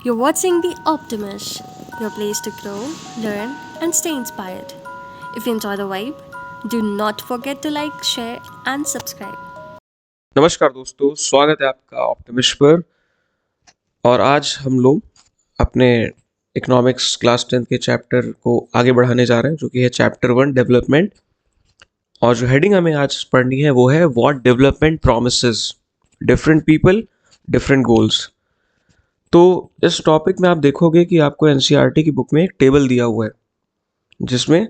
You're watching The Optimist, your place to grow, learn, and stay inspired. If you enjoy the vibe, do not forget to like, share, and subscribe. नमस्कार दोस्तों, स्वागत है आपका optimist पर। और आज हम लोग अपने इकोनॉमिक्स क्लास 10 के चैप्टर को आगे बढ़ाने जा रहे हैं, जो कि है चैप्टर 1 डेवलपमेंट। और जो हेडिंग हमें आज पढ़नी है वो है what development promises different people different goals. तो इस टॉपिक में आप देखोगे कि आपको एनसीईआरटी की बुक में एक टेबल दिया हुआ है, जिसमें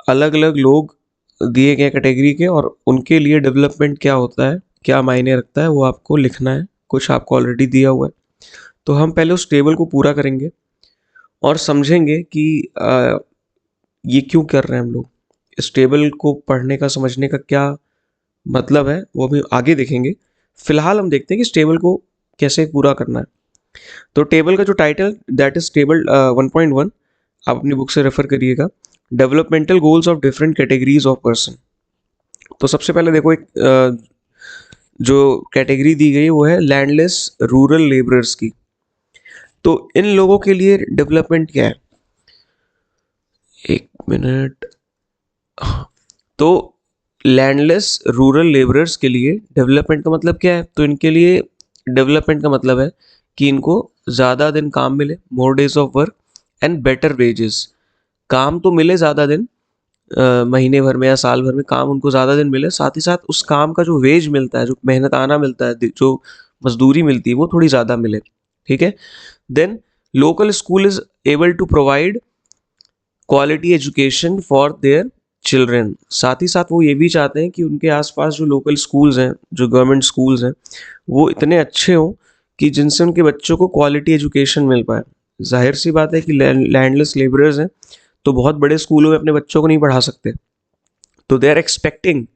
अलग अलग लोग दिए गए कैटेगरी के और उनके लिए डेवलपमेंट क्या होता है, क्या मायने रखता है, वो आपको लिखना है। कुछ आपको ऑलरेडी दिया हुआ है, तो हम पहले उस टेबल को पूरा करेंगे और समझेंगे कि ये क्यों कर रहे हैं हम लोग। इस टेबल को पढ़ने का, समझने का क्या मतलब है, वो भी आगे देखेंगे। फिलहाल हम देखते हैं कि इस टेबल को कैसे पूरा करना है। तो टेबल का जो टाइटल, दैट इज टेबल 1.1, आप अपनी बुक से रेफर करिएगा। Developmental goals of different categories of person. तो सबसे पहले देखो, एक जो कैटेगरी दी गई वो है लैंडलेस रूरल लेबरर्स की। तो इन लोगों के लिए डेवलपमेंट क्या है, एक मिनट। तो लैंडलेस रूरल लेबरर्स के लिए डेवलपमेंट का मतलब क्या है? तो इनके लिए डेवलपमेंट का मतलब है कि इनको ज़्यादा दिन काम मिले, more days of work and better wages. काम तो मिले ज़्यादा दिन, महीने भर में या साल भर में काम उनको ज़्यादा दिन मिले, साथ ही साथ उस काम का जो वेज मिलता है, जो मेहनताना मिलता है, जो मजदूरी मिलती है, वो थोड़ी ज़्यादा मिले। ठीक है। Then local school is able to provide quality education for their children. साथ ही साथ वो ये भी चाहते हैं कि उनके आसपास जो लोकल स्कूल्स हैं, जो गवर्नमेंट स्कूल्स हैं, वो इतने अच्छे हों कि जिनसे उनके बच्चों को क्वालिटी एजुकेशन मिल पाए। जाहिर सी बात है कि लैंडलेस लेबरर्स हैं, तो बहुत बड़े स्कूलों में अपने बच्चों को नहीं पढ़ा सकते। तो दे आर एक्सपेक्टिंग,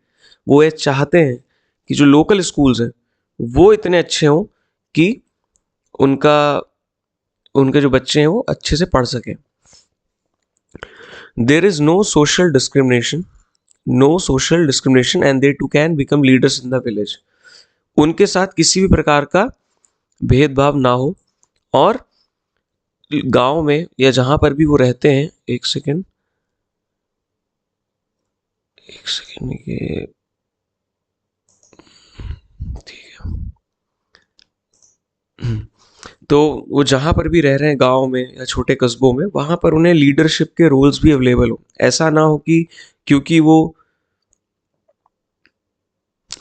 वो ये चाहते हैं कि जो लोकल स्कूल्स हैं वो इतने अच्छे हों कि उनका उनके जो बच्चे हैं वो अच्छे से पढ़ सकें। There is no social discrimination and they too can become leaders in the village. उनके साथ किसी भी प्रकार का भेदभाव ना हो, और गांव में या जहां पर भी वो रहते हैं, एक सेकेंड ये, ठीक है। तो वो जहाँ पर भी रह रहे हैं, गांव में या छोटे कस्बों में, वहाँ पर उन्हें लीडरशिप के रोल्स भी अवेलेबल हो। ऐसा ना हो कि क्योंकि वो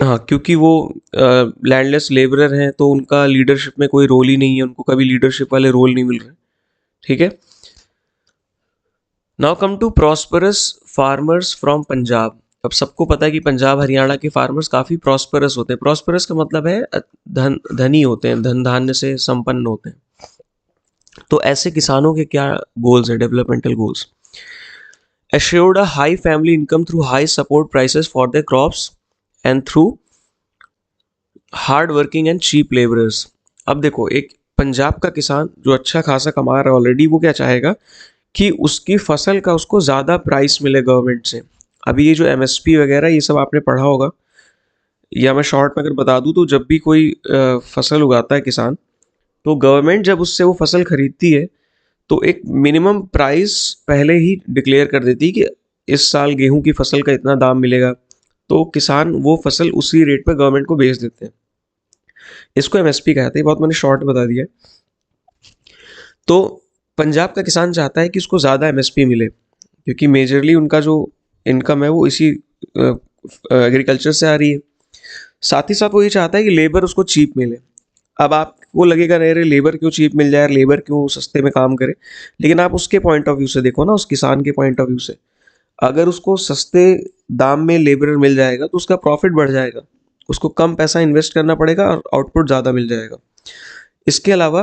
क्योंकि वो लैंडलेस लेबरर हैं तो उनका लीडरशिप में कोई रोल ही नहीं है, उनको कभी लीडरशिप वाले रोल नहीं मिल रहे। ठीक है। Now come to prosperous farmers from Punjab. अब सबको पता है कि पंजाब हरियाणा के फार्मर्स काफ़ी प्रॉस्परस होते हैं। प्रॉस्परस का मतलब है धनी होते हैं, धन धान्य से संपन्न होते हैं। तो ऐसे किसानों के क्या गोल्स हैं, developmental goals? assured a high family income through high support prices for their crops and through hard working and cheap laborers। अब देखो, एक पंजाब का किसान जो अच्छा खासा कमा रहा है ऑलरेडी, वो क्या चाहेगा कि उसकी फसल का उसको ज़्यादा प्राइस मिले गवर्नमेंट से। अभी ये जो एमएसपी वगैरह ये सब आपने पढ़ा होगा, या मैं शॉर्ट में अगर बता दूं, तो जब भी कोई फसल उगाता है किसान, तो गवर्नमेंट जब उससे वो फसल खरीदती है तो एक मिनिमम प्राइस पहले ही डिक्लेयर कर देती है कि इस साल गेहूं की फसल का इतना दाम मिलेगा। तो किसान वो फसल उसी रेट पर गवर्नमेंट को बेच देते हैं। इसको एमएसपी कहते हैं। बहुत मैंने शॉर्ट बता दिया। तो पंजाब का किसान चाहता है कि उसको ज़्यादा एमएसपी मिले, क्योंकि मेजरली उनका जो इनकम है वो इसी एग्रीकल्चर से आ रही है। साथ ही साथ वो ये चाहता है कि लेबर उसको चीप मिले। अब आपको लगेगा नहीं, अरे लेबर क्यों चीप मिल जाए, लेबर क्यों सस्ते में काम करे, लेकिन आप उसके पॉइंट ऑफ व्यू से देखो ना, उस किसान के पॉइंट ऑफ व्यू से। अगर उसको सस्ते दाम में लेबर मिल जाएगा तो उसका प्रॉफिट बढ़ जाएगा, उसको कम पैसा इन्वेस्ट करना पड़ेगा और आउटपुट ज़्यादा मिल जाएगा। इसके अलावा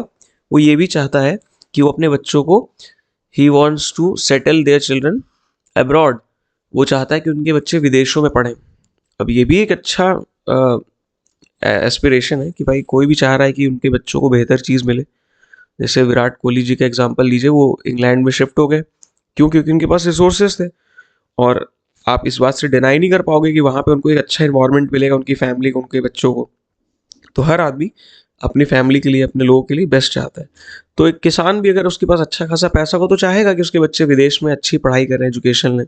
वो ये भी चाहता है कि वो अपने बच्चों को, he wants to settle their children abroad. वो चाहता है कि उनके बच्चे विदेशों में पढ़ें। अब ये भी एक अच्छा एस्पिरेशन है कि भाई कोई भी चाह रहा है कि उनके बच्चों को बेहतर चीज़ मिले। जैसे विराट कोहली जी का एग्जांपल लीजिए, वो इंग्लैंड में शिफ्ट हो गए, क्यों? क्योंकि उनके पास रिसोर्सेज थे। और आप इस बात से डिनाई नहीं कर पाओगे कि वहाँ पे उनको एक अच्छा इन्वायरमेंट मिलेगा, उनकी फैमिली को, उनके बच्चों को। तो हर आदमी अपनी फैमिली के लिए, अपने लोगों के लिए बेस्ट चाहता है। तो एक किसान भी अगर उसके पास अच्छा खासा पैसा हो तो चाहेगा कि उसके बच्चे विदेश में अच्छी पढ़ाई करें, एजुकेशन लें।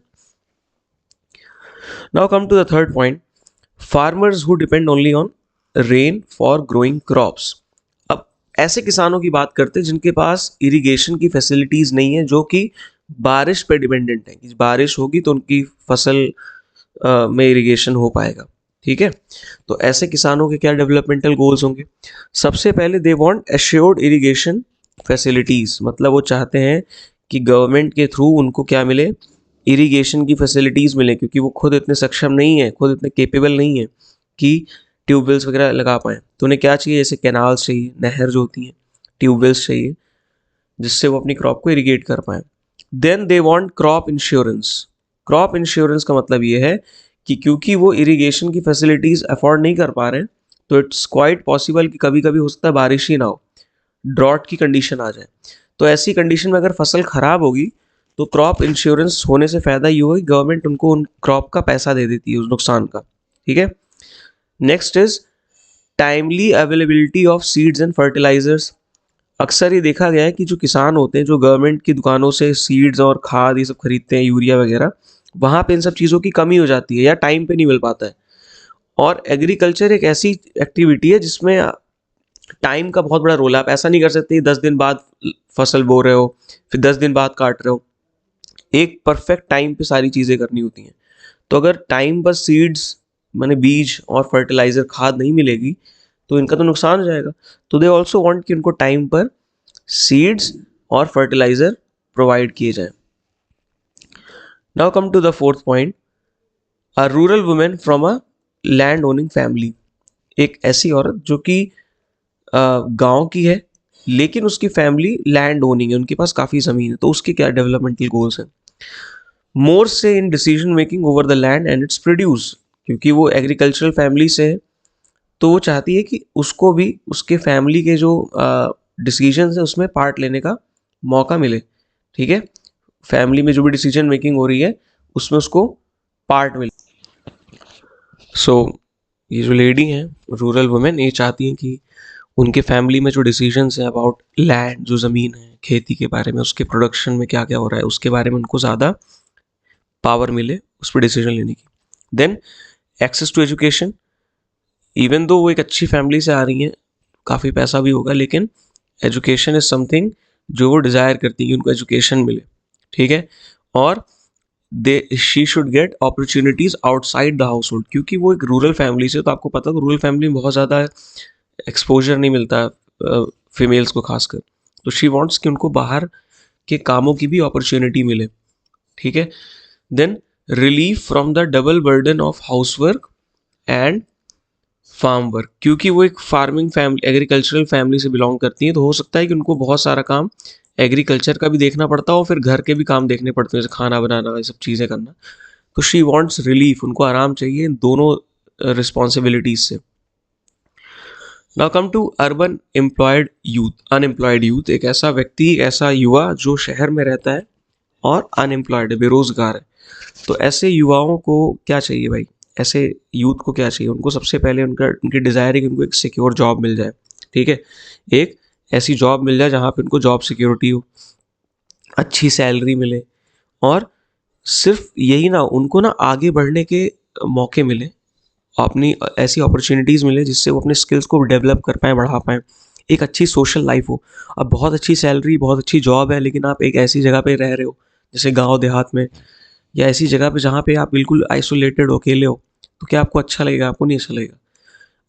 Now come to the third point, farmers who depend only on rain for growing crops. अब ऐसे किसानों की बात करते हैं जिनके पास इरिगेशन की फैसिलिटीज नहीं है, जो कि बारिश पे डिपेंडेंट है कि बारिश होगी तो उनकी फसल में इरिगेशन हो पाएगा। ठीक है, तो ऐसे किसानों के क्या डेवलपमेंटल गोल्स होंगे? सबसे पहले they want assured irrigation facilities, मतलब वो चाहते हैं कि गवर्नमेंट के थ्रू उनको क्या मिले, इरिगेशन की फैसिलिटीज मिले, क्योंकि वो खुद इतने सक्षम नहीं है, खुद इतने केपेबल नहीं है कि ट्यूबवेल्स वगैरह लगा पाएँ। तो उन्हें क्या चाहिए, जैसे कैनाल्स चाहिए, नहर जो होती हैं, ट्यूबवेल्स चाहिए, जिससे वो अपनी क्रॉप को इरिगेट कर पाएँ। Then they want crop insurance. Crop insurance का मतलब ये है कि क्योंकि वो इरिगेशन की फैसिलिटीज़ अफोर्ड नहीं कर पा रहे हैं, तो इट्स क्वाइट पॉसिबल कि कभी कभी हो सकता है बारिश ही ना हो, ड्रॉट की कंडीशन आ जाए। तो ऐसी कंडीशन में अगर फसल खराब होगी तो क्रॉप इंश्योरेंस होने से फ़ायदा ये होगा कि गवर्नमेंट उनको उन क्रॉप का पैसा दे देती है उस नुकसान का। ठीक है, next is timely availability of seeds and fertilizers. अक्सर ये देखा गया है कि जो किसान होते हैं, जो गवर्नमेंट की दुकानों से सीड्स और खाद ये सब खरीदते हैं, यूरिया वगैरह, वहाँ पे इन सब चीज़ों की कमी हो जाती है या टाइम पे नहीं मिल पाता है। और एग्रीकल्चर एक ऐसी एक्टिविटी है जिसमें टाइम का बहुत बड़ा रोल है। आप ऐसा नहीं कर सकते 10 दिन बाद फसल बो रहे हो, फिर 10 दिन बाद काट रहे हो। एक परफेक्ट टाइम पे सारी चीज़ें करनी होती हैं। तो अगर टाइम पर सीड्स माने बीज और फर्टिलाइजर खाद नहीं मिलेगी तो इनका तो नुकसान हो जाएगा। तो दे ऑल्सो वांट कि उनको टाइम पर सीड्स और फर्टिलाइजर प्रोवाइड किए जाएं। Now come to the fourth point, a rural women from a land owning family. एक ऐसी औरत जो कि गांव की है लेकिन उसकी फैमिली लैंड ओनिंग है, उनके पास काफ़ी ज़मीन है। तो उसके क्या डेवलपमेंटल गोल्स हैं? मोर से in decision making over the land and it's produce. क्योंकि वो एग्रीकल्चरल फैमिली से है तो वो चाहती है कि उसको भी उसके फैमिली के जो डिसीजन है उसमें पार्ट लेने का मौका मिले। ठीक है, फैमिली में जो भी डिसीजन मेकिंग हो रही है उसमें उसको पार्ट मिले। सो ये जो लेडी हैं रूरल वुमेन, ये चाहती हैं कि उनके फैमिली में जो डिसीजंस हैं अबाउट लैंड, जो ज़मीन है, खेती के बारे में, उसके प्रोडक्शन में क्या क्या हो रहा है, उसके बारे में उनको ज़्यादा पावर मिले उस पर डिसीजन लेने की। Then access to education. Even though वो एक अच्छी फैमिली से आ रही हैं, काफ़ी पैसा भी होगा, लेकिन एजुकेशन इज़ समथिंग जो वो डिज़ायर करती है कि उनको एजुकेशन मिले। ठीक है, और she should get opportunities outside the house hold. क्योंकि वो एक रूरल फैमिली से, तो आपको पता है रूरल फैमिली में बहुत ज़्यादा एक्सपोजर नहीं मिलता फीमेल्स को खासकर। तो शी वांट्स कि उनको बाहर के कामों की भी अपॉर्चुनिटी मिले। ठीक है, then relief from the double burden of house work and farm work. क्योंकि वो एक फार्मिंग फैमिली, एग्रीकल्चरल फैमिली से बिलोंग करती हैं, तो हो सकता है कि उनको बहुत सारा काम एग्रीकल्चर का भी देखना पड़ता हो, फिर घर के भी काम देखने पड़ते हैं, जैसे खाना बनाना, ये सब चीज़ें करना। तो शी वांट्स रिलीफ, उनको आराम चाहिए इन दोनों रिस्पॉन्सिबिलिटीज से। Now come to urban employed youth, unemployed youth. एक ऐसा व्यक्ति, ऐसा युवा जो शहर में रहता है और अनएम्प्लॉयड है, बेरोजगार है। तो ऐसे युवाओं को क्या चाहिए भाई? ऐसे यूथ को क्या चाहिए? उनको सबसे पहले उनकी डिज़ायर है कि उनको एक सिक्योर जॉब मिल जाए। ठीक है, एक ऐसी जॉब मिल जाए जहाँ पे उनको जॉब सिक्योरिटी हो, अच्छी सैलरी मिले, और सिर्फ यही ना, उनको ना आगे बढ़ने के मौके मिले, अपनी ऐसी अपॉर्चुनिटीज़ मिले जिससे वो अपने स्किल्स को डेवलप कर पाएँ, बढ़ा पाएँ, एक अच्छी सोशल लाइफ हो। अब बहुत अच्छी सैलरी, बहुत अच्छी जॉब है, लेकिन आप एक ऐसी जगह पे रह रहे हो जैसे गांव देहात में, या ऐसी जगह पे जहाँ पे आप बिल्कुल आइसोलेटेड हो, अकेले हो, तो क्या आपको अच्छा लगेगा? आपको नहीं अच्छा लगेगा।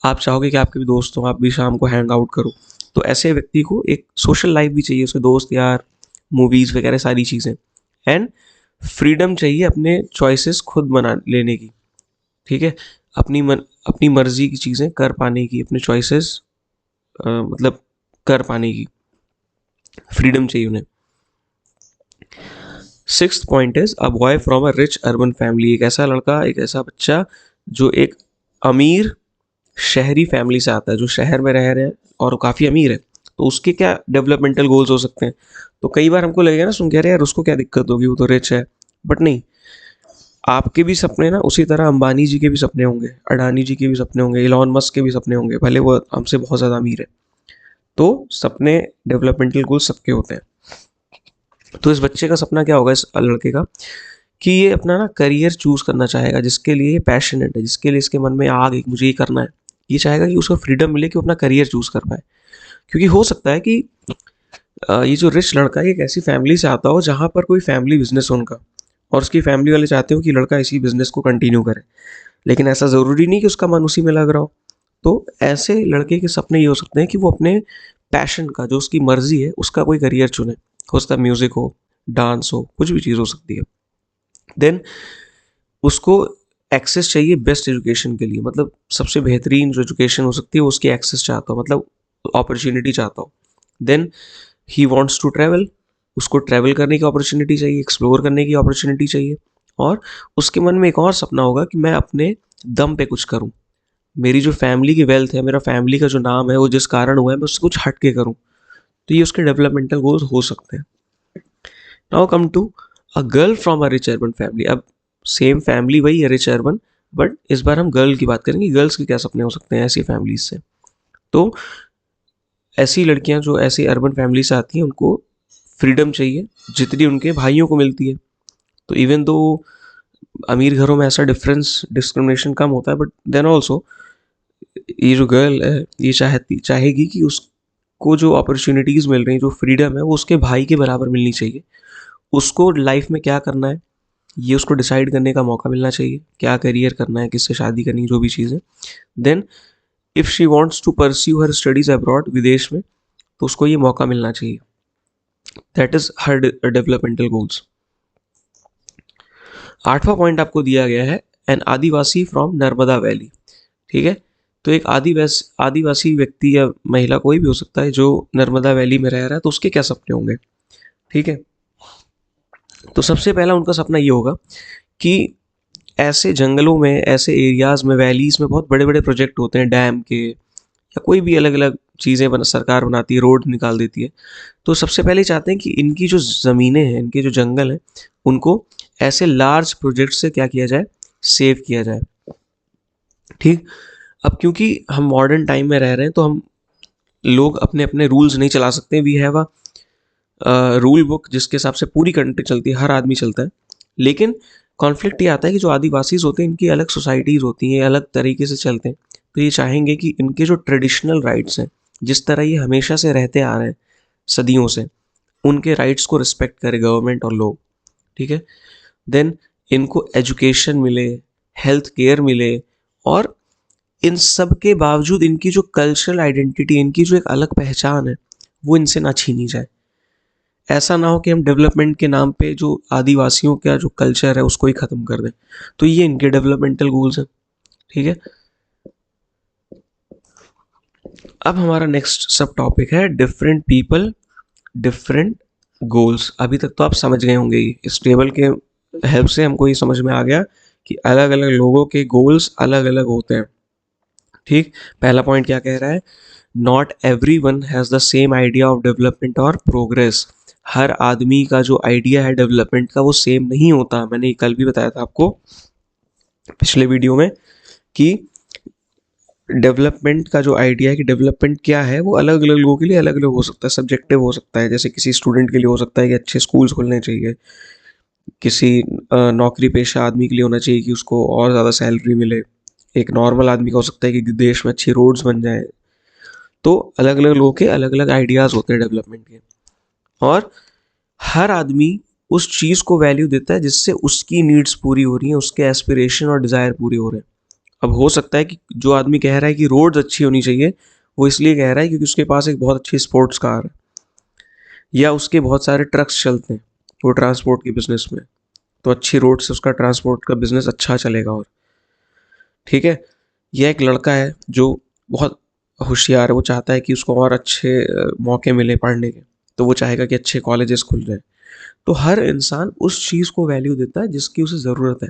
आप चाहोगे कि आपके भी दोस्त हों, आप भी शाम को हैंग आउट करो। तो ऐसे व्यक्ति को एक सोशल लाइफ भी चाहिए, उसके दोस्त यार, मूवीज़ वगैरह सारी चीज़ें, एंड फ्रीडम चाहिए अपने चॉइसेस खुद बना लेने की। ठीक है, अपनी मर्जी की चीज़ें कर पाने की, अपने चॉइसेस मतलब कर पाने की फ्रीडम चाहिए उन्हें। Sixth point is a boy from a rich urban family. एक ऐसा लड़का, एक ऐसा बच्चा जो एक अमीर शहरी फैमिली से आता है, जो शहर में रह रहे हैं और काफ़ी अमीर है, तो उसके क्या डेवलपमेंटल गोल्स हो सकते हैं? तो कई बार हमको लगेगा ना सुन के, अरे यार उसको क्या दिक्कत होगी, वो तो रिच है। बट नहीं, आपके भी सपने ना उसी तरह अंबानी जी के भी सपने होंगे, अडानी जी के भी सपने होंगे, इलॉन मस्क के भी सपने होंगे, भले वो हमसे बहुत ज़्यादा अमीर है। तो सपने, डेवलपमेंटल गोल सबके होते हैं। तो इस बच्चे का सपना क्या होगा, इस लड़के का, कि ये अपना ना करियर चूज करना चाहेगा जिसके लिए पैशनेट है, जिसके लिए इसके मन में आग है कि मुझे ये करना है। ये चाहेगा कि उसको फ्रीडम मिले कि वो अपना करियर चूज कर पाए। क्योंकि हो सकता है कि ये जो रिच लड़का है एक ऐसी फैमिली से आता हो जहाँ पर कोई फैमिली बिजनेस हो उनका, और उसकी फैमिली वाले चाहते हो कि लड़का इसी बिजनेस को कंटिन्यू करे, लेकिन ऐसा ज़रूरी नहीं कि उसका मन उसी में लग रहा हो। तो ऐसे लड़के के सपने ये हो सकते हैं कि वो अपने पैशन का, जो उसकी मर्जी है, उसका कोई करियर चुने। हो सकता है म्यूज़िक हो, डांस हो, कुछ भी चीज़ हो सकती है। देन उसको एक्सेस चाहिए बेस्ट एजुकेशन के लिए, मतलब सबसे बेहतरीन जो एजुकेशन हो सकती है वो उसकी एक्सेस चाहता हो, मतलब अपॉर्चुनिटी चाहता हो। Then he wants to travel, उसको ट्रैवल करने की अपॉर्चुनिटी चाहिए, एक्सप्लोर करने की अपॉर्चुनिटी चाहिए। और उसके मन में एक और सपना होगा कि मैं अपने दम पे कुछ करूं, मेरी जो फैमिली की वेल्थ है, मेरा फैमिली का जो नाम है, वो जिस कारण हुआ है, मैं उससे कुछ हट के करूं। तो ये उसके डेवलपमेंटल गोल्स हो सकते हैं। Now come to a girl from a rich urban family. अब सेम फैमिली वही है, रिच अर्बन, बट इस बार हम गर्ल की बात करेंगे, गर्ल्स के क्या सपने हो सकते हैं ऐसी फैमिलीज से। तो ऐसी लड़कियां जो ऐसी अर्बन फैमिली से आती हैं, उनको फ्रीडम चाहिए जितनी उनके भाइयों को मिलती है। तो इवन दो अमीर घरों में ऐसा डिस्क्रिमिनेशन कम होता है, बट देन ऑल्सो ये जो गर्ल है ये चाहेगी कि उसको जो अपॉर्चुनिटीज़ मिल रही हैं, जो फ्रीडम है, वो उसके भाई के बराबर मिलनी चाहिए। उसको लाइफ में क्या करना है ये उसको डिसाइड करने का मौका मिलना चाहिए, क्या करियर करना है, किससे शादी करनी है, जो भी चीज़ है। Then if she wants to pursue her studies abroad, विदेश में, तो उसको ये मौका मिलना चाहिए। That is her developmental goals. 8वां पॉइंट आपको दिया गया है, an Adivasi from Narmada valley. ठीक है, तो एक आदिवासी व्यक्ति या महिला कोई भी हो सकता है जो नर्मदा वैली में रह रहा है, तो उसके क्या सपने होंगे। ठीक है, तो सबसे पहला उनका सपना ये होगा कि ऐसे जंगलों में, ऐसे एरियाज में, वैलीज में बहुत बड़े बड़े प्रोजेक्ट होते हैं डैम के, या कोई भी अलग अलग चीज़ें सरकार बनाती है, रोड निकाल देती है। तो सबसे पहले चाहते हैं कि इनकी जो ज़मीनें हैं, इनके जो जंगल हैं, उनको ऐसे लार्ज प्रोजेक्ट से क्या किया जाए, सेव किया जाए। ठीक, अब क्योंकि हम मॉडर्न टाइम में रह रहे हैं, तो हम लोग अपने अपने रूल्स नहीं चला सकते। We have a rule book जिसके हिसाब से पूरी कंट्री चलती है, हर आदमी चलता है। लेकिन कॉन्फ्लिक्ट ये आता है कि जो आदिवासीज होते हैं, इनकी अलग सोसाइटीज़ होती हैं, अलग तरीके से चलते हैं। तो ये चाहेंगे कि इनके जो ट्रेडिशनल राइट्स हैं, जिस तरह ये हमेशा से रहते आ रहे हैं सदियों से, उनके राइट्स को रिस्पेक्ट करे गवर्नमेंट और लोग। ठीक है, देन इनको एजुकेशन मिले, हेल्थ केयर मिले, और इन सब के बावजूद इनकी जो कल्चरल आइडेंटिटी, इनकी जो एक अलग पहचान है, वो इनसे ना छीनी जाए। ऐसा ना हो कि हम डेवलपमेंट के नाम पे जो आदिवासियों का जो कल्चर है उसको ही ख़त्म कर दें। तो ये इनके डेवलपमेंटल गोल्स हैं। ठीक है, अब हमारा नेक्स्ट सब टॉपिक है डिफरेंट पीपल, डिफरेंट गोल्स। अभी तक तो आप समझ गए होंगे, इस टेबल के हेल्प से हमको ये समझ में आ गया कि अलग अलग लोगों के गोल्स अलग अलग होते हैं। ठीक, पहला पॉइंट क्या कह रहा है, not every one has the same idea of development और प्रोग्रेस। हर आदमी का जो आइडिया है डेवलपमेंट का वो सेम नहीं होता। मैंने ये कल भी बताया था आपको पिछले वीडियो में कि डेवलपमेंट का जो आइडिया है कि डेवलपमेंट क्या है, वो अलग अलग लोगों के लिए अलग अलग हो सकता है, सब्जेक्टिव हो सकता है। जैसे किसी स्टूडेंट के लिए हो सकता है कि अच्छे स्कूल्स खुलने चाहिए, किसी नौकरी पेशा आदमी के लिए होना चाहिए कि उसको और ज़्यादा सैलरी मिले, एक नॉर्मल आदमी का हो सकता है कि देश में अच्छी रोड्स बन जाए। तो अलग अलग लोगों के अलग अलग आइडियाज़ होते हैं डेवलपमेंट के, और हर आदमी उस चीज़ को वैल्यू देता है जिससे उसकी नीड्स पूरी हो रही हैं, उसके एस्पिरेशन और डिज़ायर पूरे हो रहे हैं। अब हो सकता है कि जो आदमी कह रहा है कि रोड्स अच्छी होनी चाहिए, वो इसलिए कह रहा है क्योंकि उसके पास एक बहुत अच्छी स्पोर्ट्स कार है, या उसके बहुत सारे ट्रक्स चलते हैं वो ट्रांसपोर्ट के बिजनेस में, तो अच्छी रोड से उसका ट्रांसपोर्ट का बिजनेस अच्छा चलेगा। और ठीक है, यह एक लड़का है जो बहुत होशियार है, वो चाहता है कि उसको और अच्छे मौके मिले पढ़ने के, तो वो चाहेगा कि अच्छे कॉलेजेस खुल जाए। तो हर इंसान उस चीज़ को वैल्यू देता है जिसकी उसे ज़रूरत है।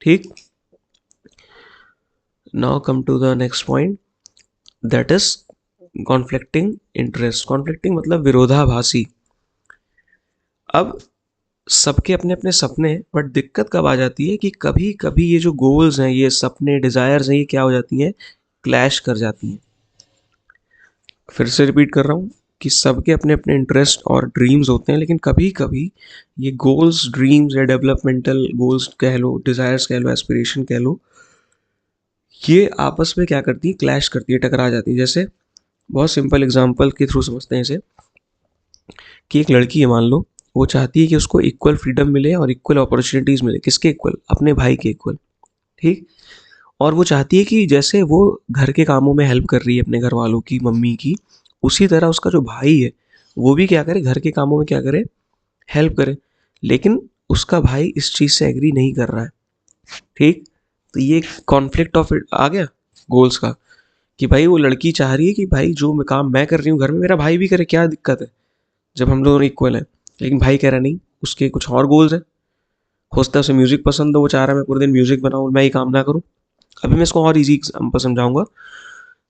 ठीक, now come to the next point, that is conflicting interest. Conflicting मतलब विरोधाभासी। अब सबके अपने अपने सपने हैं, बट दिक्कत कब आ जाती है कि कभी कभी ये जो गोल्स हैं, ये सपने, डिज़ायर्स हैं, ये क्या हो जाती हैं, क्लैश कर जाती हैं। फिर से रिपीट कर रहा हूँ कि सबके अपने अपने इंटरेस्ट और ड्रीम्स होते हैं, लेकिन कभी कभी ये गोल्स, ड्रीम्स या डेवलपमेंटल गोल्स कह लो, डिज़ायर्स कह लो, एस्पिरेशन कह लो, ये आपस में क्या करती है, क्लैश करती है, टकरा जाती है। जैसे बहुत सिंपल एग्जांपल के थ्रू समझते हैं इसे, कि एक लड़की है मान लो, वो चाहती है कि उसको इक्वल फ्रीडम मिले और इक्वल अपॉर्चुनिटीज़ मिले। किसके इक्वल? अपने भाई के इक्वल। ठीक। और वो चाहती है कि जैसे वो घर के कामों में हेल्प कर रही है अपने घर वालों की, मम्मी की, उसी तरह उसका जो भाई है वो भी क्या करे, घर के कामों में क्या करे, हेल्प करे। लेकिन उसका भाई इस चीज़ से एग्री नहीं कर रहा है। ठीक। तो ये कॉन्फ्लिक्ट ऑफ आ गया गोल्स का, कि भाई वो लड़की चाह रही है कि भाई जो काम मैं कर रही हूँ घर में, मेरा भाई भी करे, क्या दिक्कत है जब हम दोनों इक्वल हैं। लेकिन भाई कह रहा नहीं, उसके कुछ और गोल्स हैं। हो सकता है उसे म्यूज़िक पसंद हो, वो चाह रहा है मैं पूरे दिन म्यूज़िक बनाऊँ, मैं ये काम ना करूँ। अभी मैं इसको और ईजी एग्जाम्पल समझाऊंगा।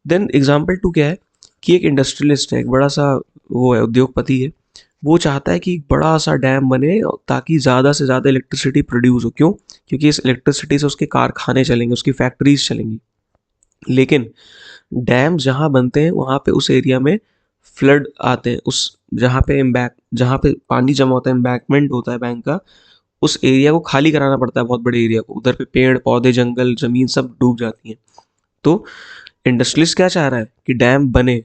देन एग्जाम्पल 2 क्या है, कि एक इंडस्ट्रियलिस्ट है, एक बड़ा सा वो है, उद्योगपति है। वो चाहता है कि एक बड़ा सा डैम बने ताकि ज़्यादा से ज़्यादा इलेक्ट्रिसिटी प्रोड्यूस हो। क्यों? क्योंकि इस इलेक्ट्रिसिटी से उसके कारखाने चलेंगे, उसकी फैक्ट्रीज चलेंगी। लेकिन डैम जहाँ बनते हैं वहाँ पे उस एरिया में फ्लड आते हैं, उस जहाँ पे पानी जमा होता है, एम्बैंकमेंट होता है बैंक का, उस एरिया को खाली कराना पड़ता है, बहुत बड़े एरिया को। उधर पे पेड़ पौधे, जंगल, जमीन सब डूब जाती हैं। तो इंडस्ट्रियलिस्ट क्या चाह रहा है कि डैम बने,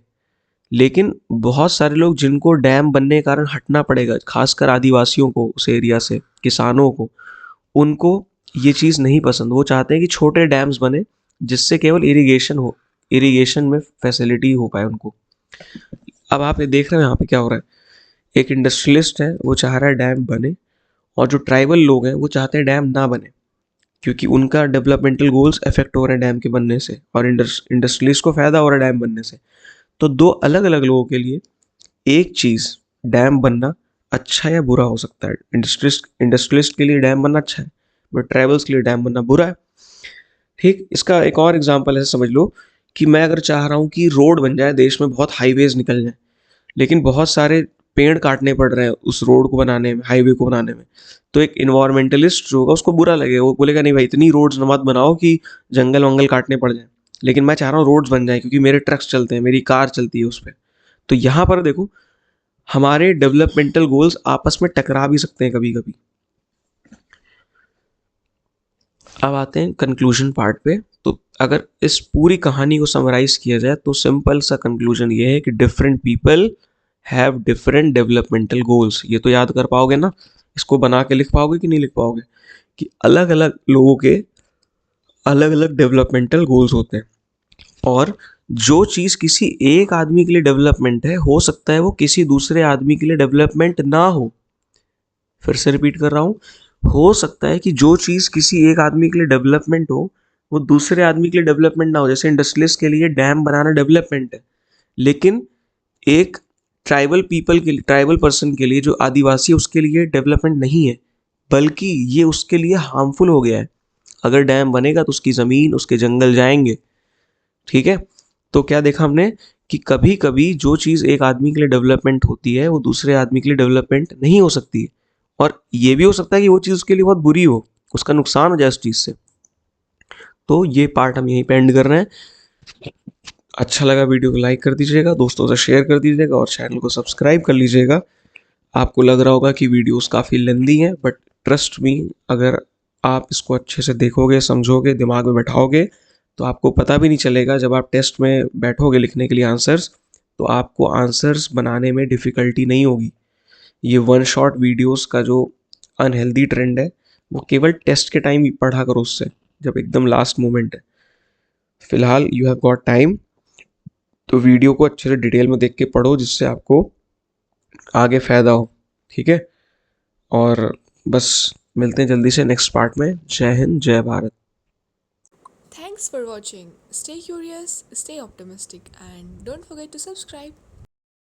लेकिन बहुत सारे लोग जिनको डैम बनने के कारण हटना पड़ेगा, खासकर आदिवासियों को, उस एरिया से, किसानों को, उनको ये चीज़ नहीं पसंद। वो चाहते हैं कि छोटे डैम्स बने जिससे केवल इरिगेशन हो, इरिगेशन में फैसिलिटी हो पाए उनको। अब आप ये देख रहे हो यहाँ पे क्या हो रहा है, एक इंडस्ट्रियलिस्ट है, वो चाह रहा है डैम बने, और जो ट्राइबल लोग हैं वो चाहते हैं डैम ना बने, क्योंकि उनका डेवलपमेंटल गोल्स अफेक्ट हो रहे हैं डैम के बनने से, और इंडस्ट्रियलिस्ट को फ़ायदा हो रहा है डैम बनने से। तो दो अलग अलग लोगों के लिए एक चीज़, डैम बनना अच्छा या बुरा हो सकता है। इंडस्ट्रियलिस्ट के लिए डैम बनना अच्छा है, बट ट्राइबल्स के लिए डैम बनना बुरा है। ठीक। इसका एक और एग्जांपल ऐसे समझ लो कि मैं अगर चाह रहा हूँ कि रोड बन जाए देश में, बहुत हाईवेज निकल जाए, लेकिन बहुत सारे पेड़ काटने पड़ रहे हैं उस रोड को बनाने में, हाईवे को बनाने में, तो एक इन्वायरमेंटलिस्ट जो होगा उसको बुरा लगेगा। वो बोलेगा नहीं भाई, इतनी रोड्स मत बनाओ कि जंगल वंगल काटने पड़ जाए। लेकिन मैं चाह रहा हूँ रोड्स बन जाए क्योंकि मेरे ट्रक्स चलते हैं, मेरी कार चलती है उस पर। तो यहाँ पर देखो, हमारे डेवलपमेंटल गोल्स आपस में टकरा भी सकते हैं कभी कभी। अब आते हैं कंक्लूजन पार्ट पे। तो अगर इस पूरी कहानी को समराइज किया जाए तो सिंपल सा कंक्लूजन ये है कि different people have different developmental goals. ये तो याद कर पाओगे ना, इसको बना के लिख पाओगे कि नहीं लिख पाओगे, कि अलग अलग लोगों के अलग अलग डेवलपमेंटल गोल्स होते हैं। और जो चीज़ किसी एक आदमी के लिए डेवलपमेंट है, हो सकता है वो किसी दूसरे आदमी के लिए डेवलपमेंट ना हो। फिर से रिपीट कर रहा हूँ, हो सकता है कि जो चीज़ किसी एक आदमी के लिए डेवलपमेंट हो, वो दूसरे आदमी के लिए डेवलपमेंट ना हो। जैसे इंडस्ट्रियलिस्ट के लिए डैम बनाना डेवलपमेंट है, लेकिन एक ट्राइबल पर्सन के लिए, जो आदिवासी है, उसके लिए डेवलपमेंट नहीं है, बल्कि ये उसके लिए हार्मफुल हो गया है। अगर डैम बनेगा तो उसकी ज़मीन, उसके जंगल जाएंगे। ठीक है। तो क्या देखा हमने, कि कभी कभी जो चीज़ एक आदमी के लिए डेवलपमेंट होती है वो दूसरे आदमी के लिए डेवलपमेंट नहीं हो सकती है। और ये भी हो सकता है कि वो चीज़ उसके लिए बहुत बुरी हो, उसका नुकसान हो जाए उस चीज़ से। तो ये पार्ट हम यहीं पे एंड कर रहे हैं। अच्छा लगा वीडियो को लाइक कर दीजिएगा, दोस्तों से शेयर कर दीजिएगा, और चैनल को सब्सक्राइब कर लीजिएगा। आपको लग रहा होगा कि वीडियोस काफ़ी लेंदी हैं, बट ट्रस्ट मी, अगर आप इसको अच्छे से देखोगे, समझोगे, दिमाग में बैठाओगे, तो आपको पता भी नहीं चलेगा। जब आप टेस्ट में बैठोगे लिखने के लिए आंसर्स, तो आपको आंसर्स बनाने में डिफ़िकल्टी नहीं होगी। ये वन शॉट वीडियोस का जो अनहेल्दी ट्रेंड है, वो केवल टेस्ट के टाइम ही पढ़ा करो, उससे जब एकदम लास्ट मोमेंट है। फिलहाल यू हैव गॉट टाइम, तो वीडियो को अच्छे से डिटेल में देख के पढ़ो, जिससे आपको आगे फ़ायदा हो। ठीक है। और बस मिलते हैं जल्दी से नेक्स्ट पार्ट में। जय हिंद, जय Bharat. Thanks for watching. Stay curious, stay optimistic, and don't forget to subscribe.